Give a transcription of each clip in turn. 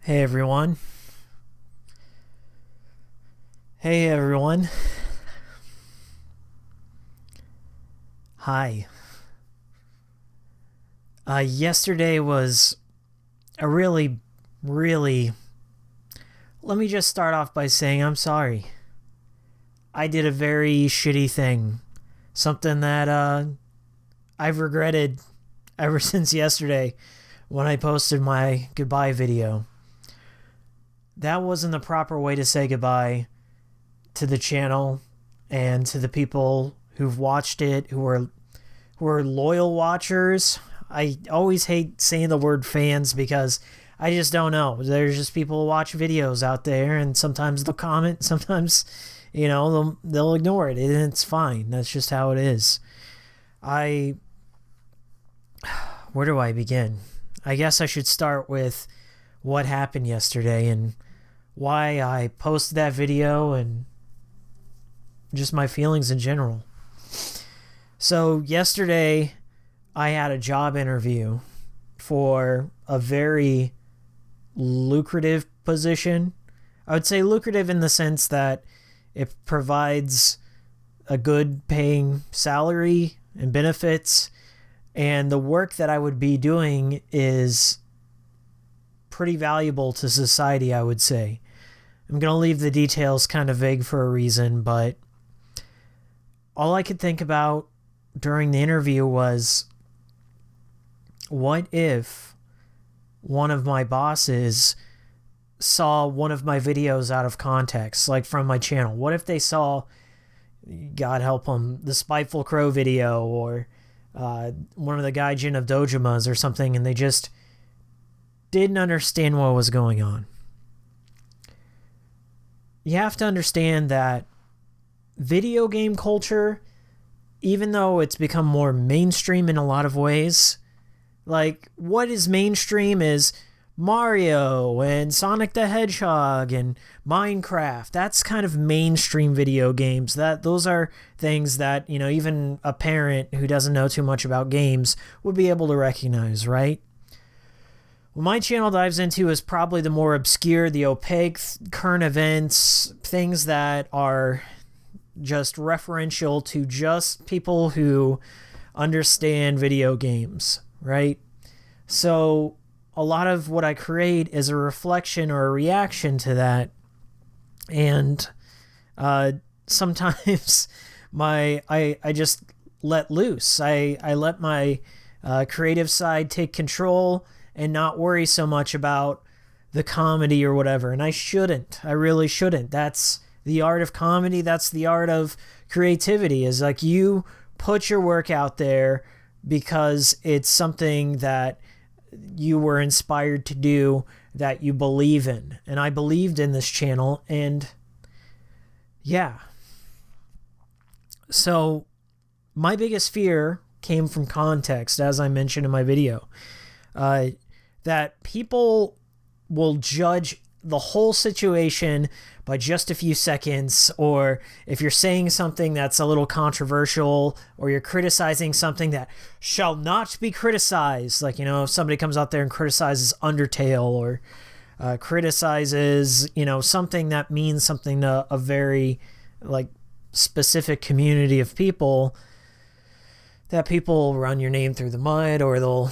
Hey everyone. Hey everyone. Hi. Yesterday was a really. Let me just start off by saying I'm sorry. I did a very shitty thing. Something that I've regretted ever since yesterday when I posted my goodbye video. That wasn't the proper way to say goodbye to the channel and to the people who've watched it, who are loyal watchers. I always hate saying the word fans because I just don't know. There's just people who watch videos out there, and sometimes they'll comment, sometimes they'll ignore it, and it's fine. That's just how it is. Where do I begin? I guess I should start with what happened yesterday and why I posted that video and just my feelings in general. So yesterday I had a job interview for a very lucrative position. I would say lucrative in the sense that it provides a good paying salary and benefits, and the work that I would be doing is pretty valuable to society, I would say. I'm going to leave the details kind of vague for a reason, but all I could think about during the interview was, what if one of my bosses saw one of my videos out of context, like from my channel? What if they saw, God help them, the Spiteful Crow video or one of the Gaijin of Dojimas or something, and they just didn't understand what was going on? You have to understand that video game culture, even though it's become more mainstream in a lot of ways, like what is mainstream is Mario and Sonic the Hedgehog and Minecraft. That's kind of mainstream video games. Those are things that, even a parent who doesn't know too much about games would be able to recognize, right? What my channel dives into is probably the more obscure, the opaque, current events, things that are just referential to just people who understand video games, right? So a lot of what I create is a reflection or a reaction to that. And sometimes I just let loose. I let my creative side take control and not worry so much about the comedy or whatever. And I shouldn't. I really shouldn't. That's the art of comedy. That's the art of creativity, is like you put your work out there because it's something that you were inspired to do, that you believe in. And I believed in this channel, and yeah. So my biggest fear came from context, as I mentioned in my video. That people will judge the whole situation by just a few seconds, or if you're saying something that's a little controversial, or you're criticizing something that shall not be criticized, like, if somebody comes out there and criticizes Undertale, or criticizes, something that means something to a very, specific community of people, that people run your name through the mud, or they'll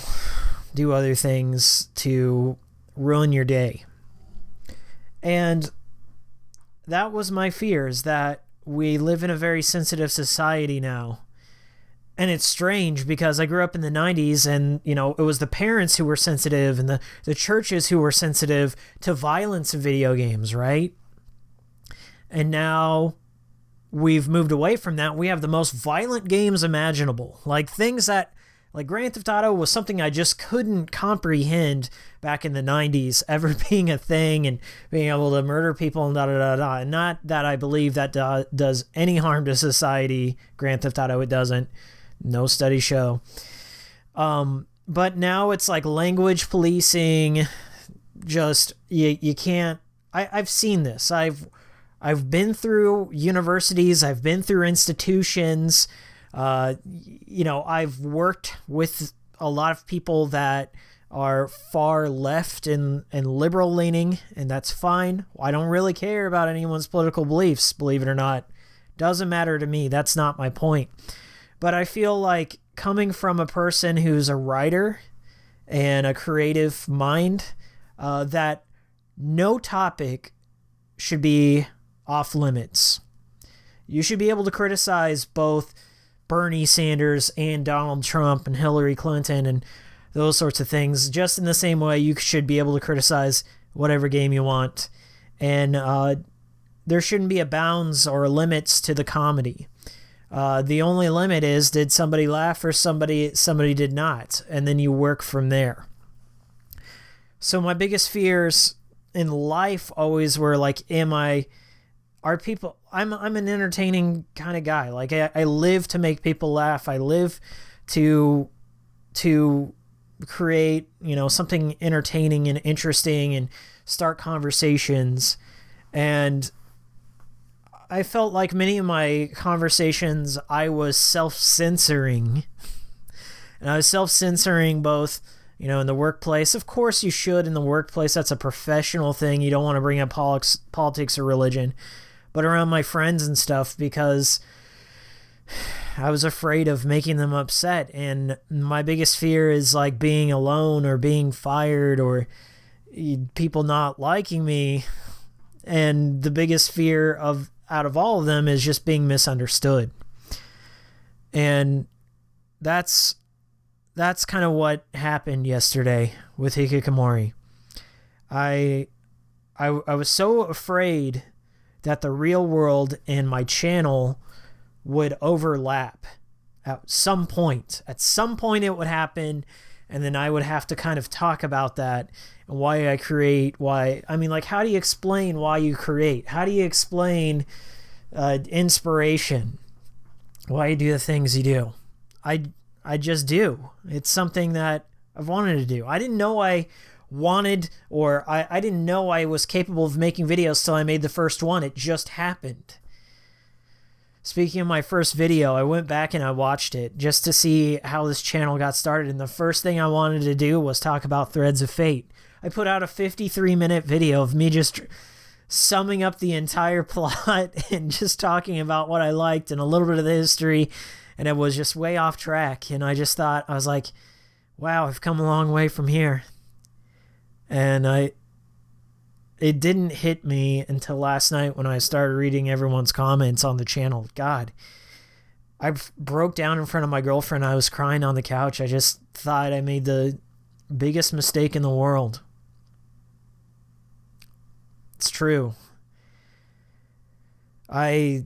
do other things to ruin your day. And that was my fear, is that we live in a very sensitive society now. And it's strange because I grew up in the 90s, and, it was the parents who were sensitive and the churches who were sensitive to violence in video games, right? And now we've moved away from that. We have the most violent games imaginable. Things that, Grand Theft Auto was something I just couldn't comprehend back in the 90s, ever being a thing and being able to murder people and da-da-da-da. And not that I believe that does any harm to society. Grand Theft Auto, it doesn't. No studies show. But now it's like language policing. Just, you can't... I've seen this. I've been through universities. I've been through institutions. I've worked with a lot of people that are far left and liberal leaning, and that's fine. I don't really care about anyone's political beliefs, believe it or not. Doesn't matter to me. That's not my point. But I feel like coming from a person who's a writer and a creative mind, that no topic should be off limits. You should be able to criticize both Bernie Sanders and Donald Trump and Hillary Clinton and those sorts of things, just in the same way you should be able to criticize whatever game you want. And there shouldn't be a bounds or limits to the comedy. The only limit is, did somebody laugh or somebody did not? And then you work from there. So my biggest fears in life always were like, I'm an entertaining kind of guy. Like I live to make people laugh. I live to create, something entertaining and interesting and start conversations. And I felt like many of my conversations, I was self-censoring. And I was self-censoring both, in the workplace. Of course you should in the workplace. That's a professional thing. You don't want to bring up politics or religion. But around my friends and stuff, because I was afraid of making them upset. And my biggest fear is like being alone or being fired or people not liking me. And the biggest fear out of all of them is just being misunderstood. And that's kind of what happened yesterday with Hikikomori. I was so afraid that the real world and my channel would overlap at some point. At some point it would happen, and then I would have to kind of talk about that and why I create, how do you explain why you create? How do you explain inspiration? Why you do the things you do? I just do. It's something that I've wanted to do. I didn't know I wanted, or I didn't know I was capable of making videos till I made the first one. It just happened. Speaking of my first video, I went back and I watched it just to see how this channel got started. And the first thing I wanted to do was talk about Threads of Fate. I put out a 53-minute video of me just summing up the entire plot and just talking about what I liked and a little bit of the history. And it was just way off track. And I just thought, I was like, wow, I've come a long way from here. And it didn't hit me until last night when I started reading everyone's comments on the channel. God, I broke down in front of my girlfriend. I was crying on the couch. I just thought I made the biggest mistake in the world. It's true. I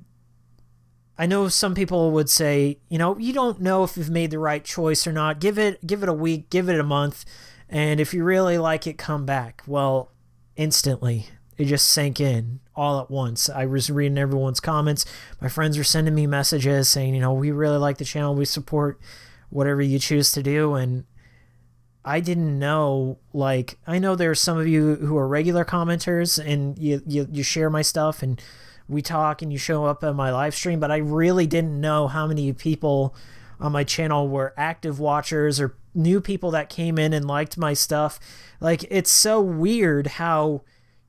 know some people would say, you don't know if you've made the right choice or not. Give it a week, give it a month. And if you really like it, come back. Well, instantly, it just sank in all at once. I was reading everyone's comments. My friends were sending me messages saying, we really like the channel. We support whatever you choose to do. And I didn't know, I know there's some of you who are regular commenters and you share my stuff and we talk and you show up on my live stream, but I really didn't know how many people on my channel were active watchers or new people that came in and liked my stuff. It's so weird how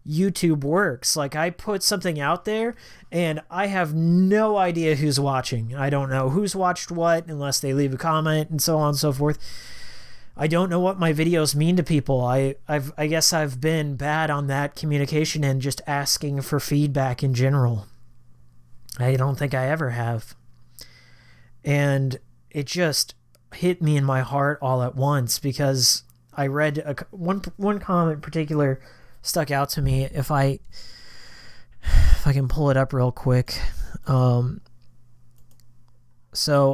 YouTube works. I put something out there and I have no idea who's watching. I don't know who's watched what unless they leave a comment and so on and so forth. I don't know what my videos mean to people. I guess I've been bad on that communication and just asking for feedback in general. I don't think I ever have. And it just hit me in my heart all at once because I read one comment in particular stuck out to me. If I can pull it up real quick. So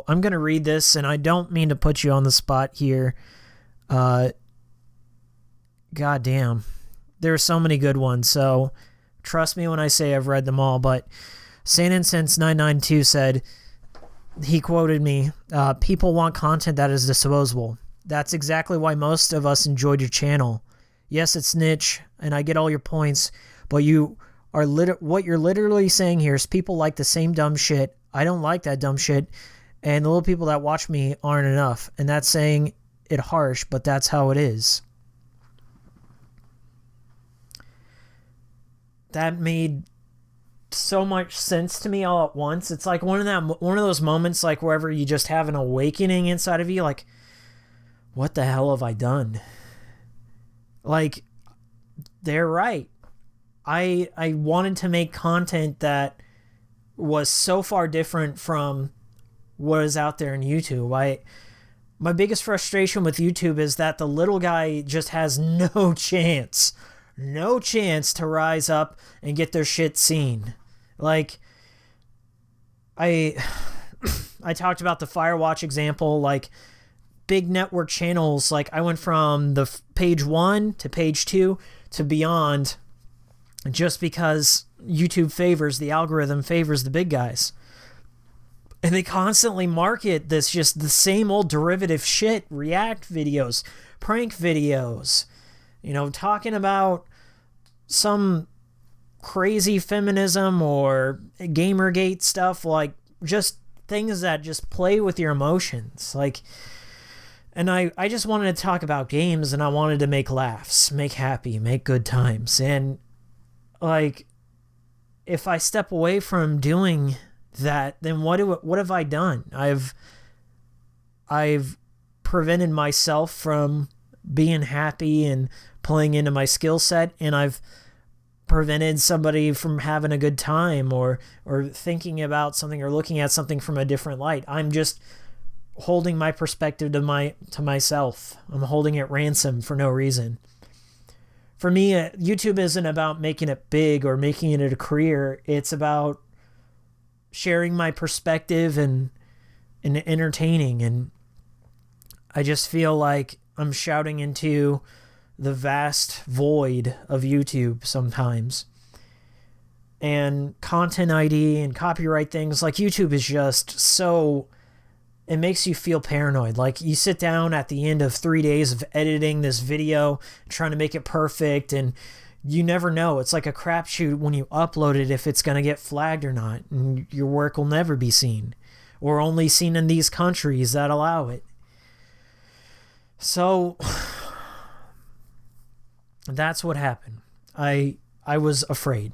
I'm going to read this, and I don't mean to put you on the spot here. God damn. There are so many good ones, so trust me when I say I've read them all, but SanIncense992 said, he quoted me, people want content that is disposable. That's exactly why most of us enjoyed your channel. Yes, it's niche, and I get all your points, but what you're literally saying here is people like the same dumb shit. I don't like that dumb shit, and the little people that watch me aren't enough, and that's saying it harsh, but that's how it is. that made so much sense to me all at once. It's like one of those moments like wherever you just have an awakening inside of you, like, what the hell have I done? Like, they're right. I wanted to make content that was so far different from what is out there in YouTube. My biggest frustration with YouTube is that the little guy just has no chance to rise up and get their shit seen. Like, I talked about the Firewatch example, like big network channels, like I went from the page 1 to page 2 to beyond just because YouTube the algorithm favors the big guys. And they constantly market this, just the same old derivative shit, react videos, prank videos, talking about some crazy feminism or Gamergate stuff, like just things that just play with your emotions. Like, and I just wanted to talk about games, and I wanted to make laughs, make happy, make good times. And like, if I step away from doing that, then what have I done? I've prevented myself from being happy and playing into my skill set, and I've prevented somebody from having a good time or thinking about something or looking at something from a different light. I'm just holding my perspective to myself. I'm holding it ransom for no reason. For me, YouTube isn't about making it big or making it a career. It's about sharing my perspective and entertaining. And I just feel like I'm shouting into the vast void of YouTube sometimes. And content ID and copyright things, like YouTube is just so, it makes you feel paranoid. Like, you sit down at the end of 3 days of editing this video, trying to make it perfect, and you never know. It's like a crapshoot when you upload it if it's going to get flagged or not, and your work will never be seen, or only seen in these countries that allow it. So that's what happened. I was afraid.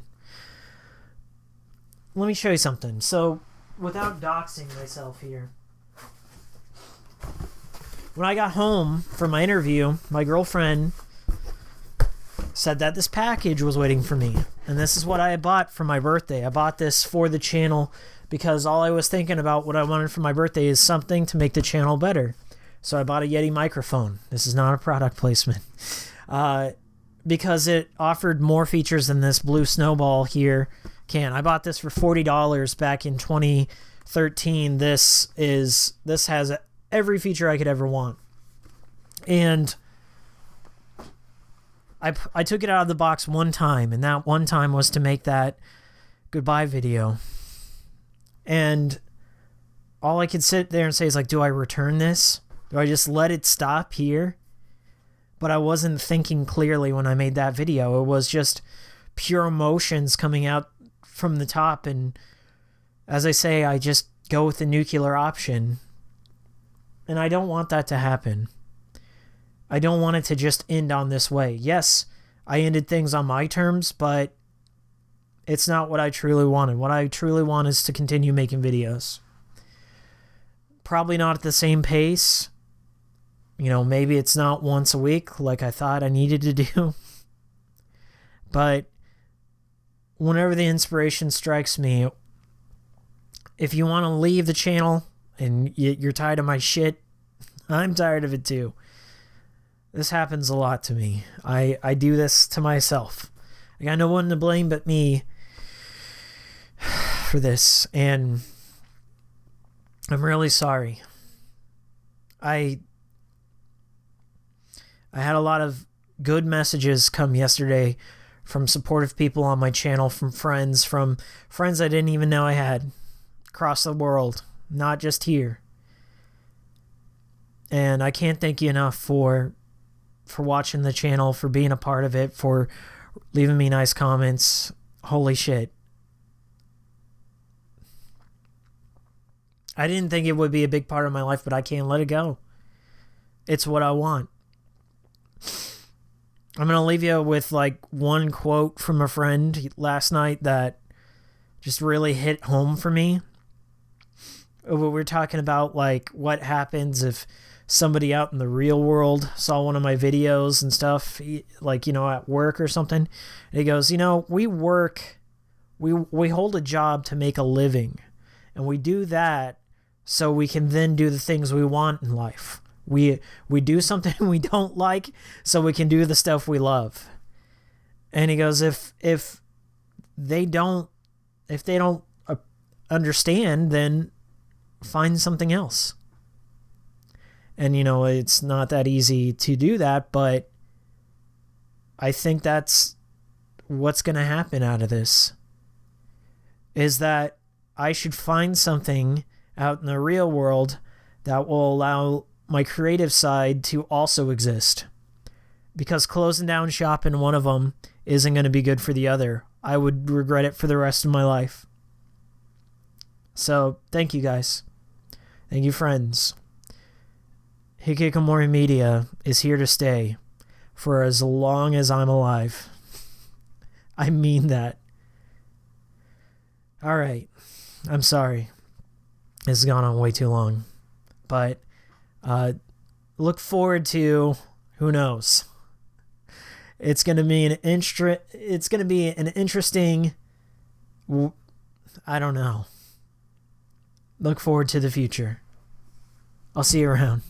Let me show you something. So, without doxing myself here, when I got home from my interview, my girlfriend said that this package was waiting for me. And this is what I had bought for my birthday. I bought this for the channel because all I was thinking about what I wanted for my birthday is something to make the channel better. So I bought a Yeti microphone. This is not a product placement. Because it offered more features than this blue snowball here can. I bought this for $40 back in 2013. This has every feature I could ever want. And I took it out of the box one time, and that one time was to make that goodbye video. And all I could sit there and say is like, do I return this? Do I just let it stop here? But I wasn't thinking clearly when I made that video. It was just pure emotions coming out from the top. And as I say, I just go with the nuclear option. And I don't want that to happen. I don't want it to just end on this way. Yes, I ended things on my terms, but it's not what I truly wanted. What I truly want is to continue making videos. Probably not at the same pace. Maybe it's not once a week like I thought I needed to do. But whenever the inspiration strikes me, if you want to leave the channel and you're tired of my shit, I'm tired of it too. This happens a lot to me. I do this to myself. I got no one to blame but me for this, and I'm really sorry. I had a lot of good messages come yesterday from supportive people on my channel, from friends I didn't even know I had across the world, not just here. And I can't thank you enough for watching the channel, for being a part of it, for leaving me nice comments. Holy shit. I didn't think it would be a big part of my life, but I can't let it go. It's what I want. I'm going to leave you with like one quote from a friend last night that just really hit home for me. We're talking about like what happens if somebody out in the real world saw one of my videos and stuff, like, at work or something. And he goes, we work, we hold a job to make a living, and we do that so we can then do the things we want in life. We do something we don't like so we can do the stuff we love. And he goes, if they don't understand, then find something else. And it's not that easy to do that, but I think that's what's going to happen out of this, is that I should find something out in the real world that will allow my creative side to also exist. Because closing down shop in one of them isn't going to be good for the other. I would regret it for the rest of my life. So, thank you guys. Thank you, friends. Hikikomori Media is here to stay for as long as I'm alive. I mean that. Alright. I'm sorry. This has gone on way too long. But look forward to, who knows? It's going to be an interesting, I don't know. Look forward to the future. I'll see you around.